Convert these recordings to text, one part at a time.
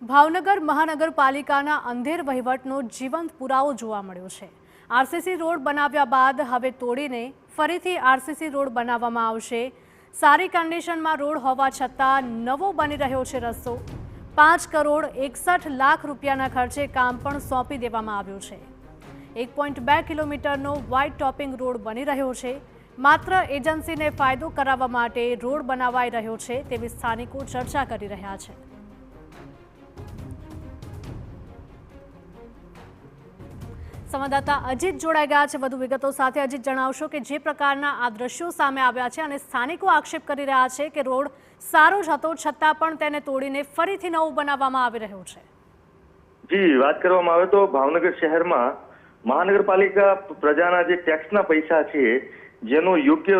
ભાવનગર મહાનગરપાલિકાના અંધેર વહીવટનો જીવંત પુરાવો જોવા મળ્યો છે। આરસીસી રોડ બનાવ્યા બાદ હવે તોડીને ફરીથી આરસીસી રોડ બનાવવામાં આવશે। સારી કન્ડિશનમાં રોડ હોવા છતાં નવો બની રહ્યો છે રસ્તો। 5 કરોડ 61 લાખ રૂપિયાના ખર્ચે કામ પણ સોંપી દેવામાં આવ્યું છે। 1.2 કિલોમીટરનો વાઇડ ટોપિંગ રોડ બની રહ્યો છે। માત્ર એજન્સીને ફાયદો કરાવવા માટે રોડ બનાવાઈ રહ્યો છે તેવી સ્થાનિકો ચર્ચા કરી રહ્યા છે। સંવાદદાતા અજીત જોડાઈ ગયા છે વધુ વિગતો સાથે। અજીત, જણાવશો કે જે પ્રકારના આ દ્રશ્યો સામે આવ્યા છે અને સ્થાનિકો આક્ષેપ કરી રહ્યા છે કે રોડ સારો જ હતો છતાં પણ તેને તોડીને ફરીથી નવો બનાવવામાં આવી રહ્યો છે। જી, વાત કરવામાં આવે તો ભાવનગર શહેરમાં મહાનગરપાલિકા પ્રજાના જે ટેક્સના પૈસા છે જેનો યોગ્ય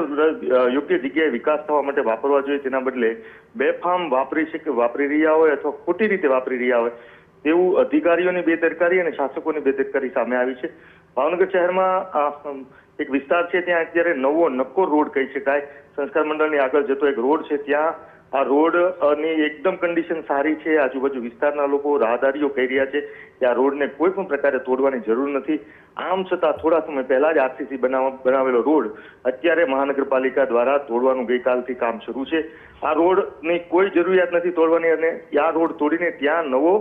જગ્યાએ વિકાસ થવા માટે વાપરવા જોઈએ તેના બદલે બેફામ વાપરી રહ્યા હોય અથવા ખોટી રીતે વાપરી રહ્યા હોય તેવું અધિકારીઓની બેદરકારી અને શાસકોની બેદરકારી સામે આવી છે। ભાવનગર શહેરમાં એક વિસ્તાર છે ત્યાં અત્યારે નવો નક્કો રોડ કહી શકાય, સંસ્કાર મંડળની આગળ જતો એક રોડ છે, ત્યાં આ રોડની એકદમ કન્ડિશન સારી છે। આજુબાજુ વિસ્તારના લોકો રાહદારીઓ કહી રહ્યા છે કે આ રોડને કોઈ પણ પ્રકારે તોડવાની જરૂર નથી। આમ છતાં થોડા સમય પહેલા જ આરસીસી બનાવેલો રોડ અત્યારે મહાનગરપાલિકા દ્વારા તોડવાનું ગઈકાલથી કામ શરૂ છે। આ રોડની કોઈ જરૂરિયાત નથી તોડવાની અને આ રોડ તોડીને ત્યાં નવો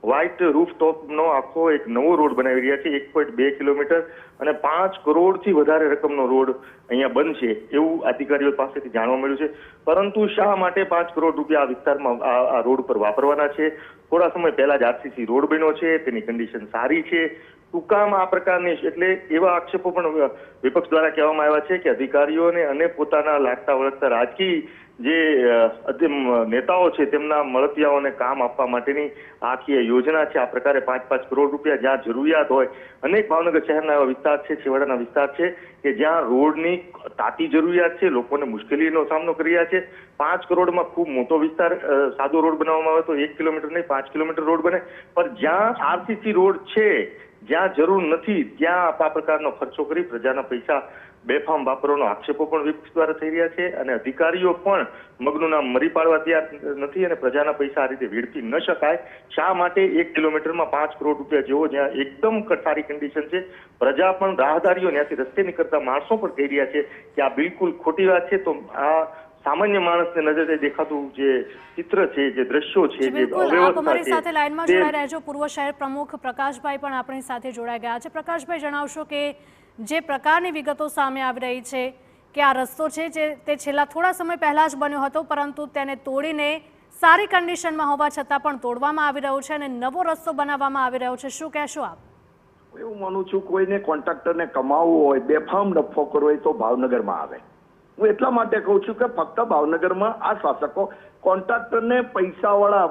વ્હાઇટ રૂફટોપનો આખો એક નવો રોડ બનાવી રહ્યા છે। 1.2 કિલોમીટર અને 5 કરોડથી વધારે રકમનો રોડ અહીંયા બનશે એવું અધિકારીઓ પાસેથી જાણવા મળ્યું છે। પરંતુ શા માટે 5 કરોડ રૂપિયા આ વિસ્તારમાં આ રોડ પર વાપરવાના છે? થોડા સમય પહેલા જ આરસીસી રોડ બન્યો છે, તેની કન્ડિશન સારી છે। ટૂંકામાં આ પ્રકારની એટલે એવા આક્ષેપો પણ વિપક્ષ દ્વારા કહેવામાં આવ્યા છે કે અધિકારીઓને અને પોતાના લાગતા વળગતા રાજકીય જે નેતાઓ છે તેમના મળતિયાઓને કામ આપવા માટેની આખી યોજના છે। આ પ્રકારે 5-5 કરોડ રૂપિયા જ્યાં જરૂરિયાત હોય, અનેક ભાવનગર શહેરના એવા વિસ્તાર છે, છેવાડાના વિસ્તાર છે કે જ્યાં રોડની તાતી જરૂરિયાત છે, લોકોને મુશ્કેલીનો સામનો કરી રહ્યા છે। 5 કરોડમાં ખૂબ મોટો વિસ્તાર સાદો રોડ બનાવવામાં આવે તો 1 કિલોમીટર નહીં 5 કિલોમીટર રોડ બને, પણ જ્યાં આરસીસી રોડ છે જ્યાં જરૂર નથી ત્યાં આ પ્રકારનો ખર્ચો કરી પ્રજાના પૈસા બેફામ વાપરવાનો આક્ષેપો પણ વિપક્ષ દ્વારા થઈ રહ્યા છે અને અધિકારીઓ પણ મગનું નામ મરી પાડવા તૈયાર નથી અને પ્રજાના પૈસા આ રીતે વેડફી ન શકાય। શા માટે 1 કિલોમીટરમાં 5 કરોડ રૂપિયા જેવો જ્યાં એકદમ સારી કન્ડિશન છે, પ્રજા પણ રાહદારીઓ ત્યાંથી રસ્તે નીકળતા માણસો પણ કહી રહ્યા છે કે આ બિલકુલ ખોટી વાત છે। તો આ સામાન્ય માણસને નજરે દેખાતું જે ચિત્ર છે, જે દ્રશ્યો છે, જે અમારી સાથે લાઈનમાં જોડાઈ રહેજો। પૂર્વ શહેર પ્રમુખ પ્રકાશભાઈ પણ આપણી સાથે જોડાઈ ગયા છે। પ્રકાશભાઈ, જણાવશો કે જે પ્રકારની વિગતો સામે આવી રહી છે કે આ રસ્તો છે જે તે છેલ્લા થોડા સમય પહેલા જ બન્યો હતો પરંતુ તેને તોડીને સારી કન્ડિશનમાં હોવા છતાં પણ તોડવામાં આવી રહ્યો છે અને નવો રસ્તો બનાવવામાં આવી રહ્યો છે, શું કહેશો આપ? એવું માનું છું કોઈને કોન્ટ્રાક્ટરને કમાવવું હોય, બેફામ નફો કરવો હોય તો ભાવનગરમાં આવે। હું એટલા માટે કહું છું કે ફક્ત ભાવનગરમાં આ શાસકો કોન્ટ્રાક્ટરને પૈસાવાળા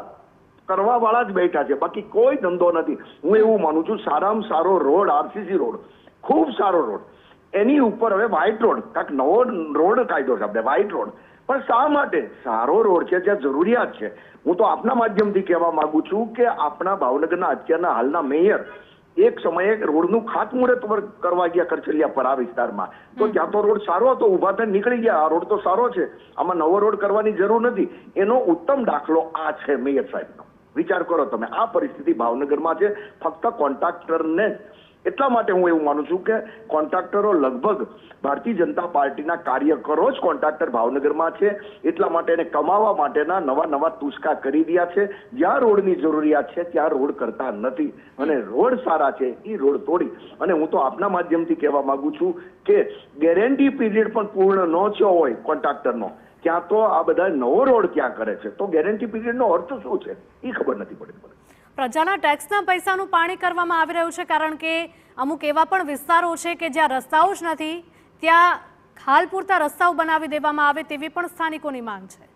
કરવા વાળા જ બેઠા છે, બાકી કોઈ ધંધો નથી। હું એવું માનું છું સારામાં સારો રોડ આરસીસી રોડ, ખૂબ સારો રોડ, એની ઉપર હવે વ્હાઇટ રોડ, કાંઈક નવો રોડ કાઢ્યો છે આપણે વ્હાઇટ રોડ, પણ શા માટે? સારો રોડ છે જ્યાં જરૂરિયાત છે। હું તો આપના માધ્યમથી કહેવા માંગુ છું કે આપણા ભાવનગરના અત્યારના હાલના મેયર એક સમયે રોડનું ખાતમુહૂર્ત કરવા ગયા કરચલિયા પર આ વિસ્તારમાં, તો ત્યાં તો રોડ સારો હતો, ઉભા થઈને નીકળી ગયા, આ રોડ તો સારો છે, આમાં નવો રોડ કરવાની જરૂર નથી। એનો ઉત્તમ દાખલો આ છે મેયર સાહેબનો। વિચાર કરો તમે, આ પરિસ્થિતિ ભાવનગરમાં છે ફક્ત કોન્ટ્રાક્ટરને જ। એટલા માટે હું એવું માનું છું કે કોન્ટ્રાક્ટરો લગભગ ભારતીય જનતા પાર્ટીના કાર્યકરો જ કોન્ટ્રાક્ટર ભાવનગરમાં છે, એટલા માટે એને કમાવા માટેના નવા તુસ્કા કરી રહ્યા છે। જ્યાં રોડની જરૂરિયાત છે ત્યાં રોડ કરતા નથી અને રોડ સારા છે એ રોડ તોડી અને હું તો આપના માધ્યમથી કહેવા માંગુ છું કે ગેરંટી પીરિયડ પણ પૂર્ણ ન થયો હોય કોન્ટ્રાક્ટરનો, ત્યાં તો આ બધા નવો રોડ ક્યાં કરે છે? તો ગેરંટી પીરિયડનો અર્થ શું છે એ ખબર નથી પડતી। પ્રજાના ટેક્સના પૈસાનું પાણી કરવામાં આવી રહ્યું છે કારણ કે અમુક એવા પણ વિસ્તારો છે કે જ્યાં રસ્તાઓ જ નથી, ત્યાં હાલ પૂરતા રસ્તાઓ બનાવી દેવામાં આવે તેવી પણ સ્થાનિકોની માંગ છે।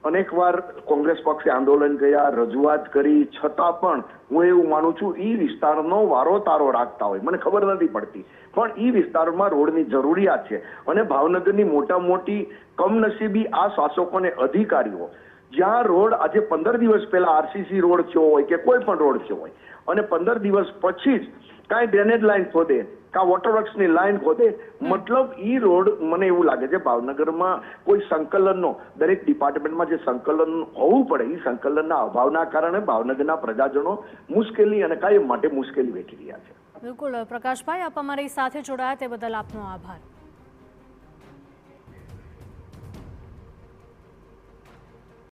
અનેકવાર કોંગ્રેસ પક્ષે આંદોલન કર્યા, રજૂઆત કરી, છતાં પણ હું એવું માનું છું એ વિસ્તારનો વારો તારો રાખતા હોય, મને ખબર નથી પડતી, પણ એ વિસ્તારમાં રોડની જરૂરિયાત છે અને ભાવનગરની મોટા મોટી કમનસીબી આ શાસકોને અધિકારીઓ જ્યાં રોડ આજે 15 દિવસ પહેલા આરસીસી રોડ થયો હોય કે કોઈ પણ રોડ થયો હોય અને 15 દિવસ પછી જ કાંઈ ડ્રેનેજ લાઈન ખોદે, કા વોટરવર્ક્સની લાઈન ખોદે, મતલબ ઈ રોડ મને એવું લાગે છે ભાવનગરમાં કોઈ સંકલનનો દરેક ડિપાર્ટમેન્ટમાં જે સંકલન હોવું પડે એ સંકલનના અભાવના કારણે ભાવનગરના પ્રજાજનો મુશ્કેલી અને કાયમ માટે મુશ્કેલી વેઠી રહ્યા છે. બિલકુલ પ્રકાશભાઈ, આપ અમારી સાથે જોડાયા તે બદલ આપનો આભાર.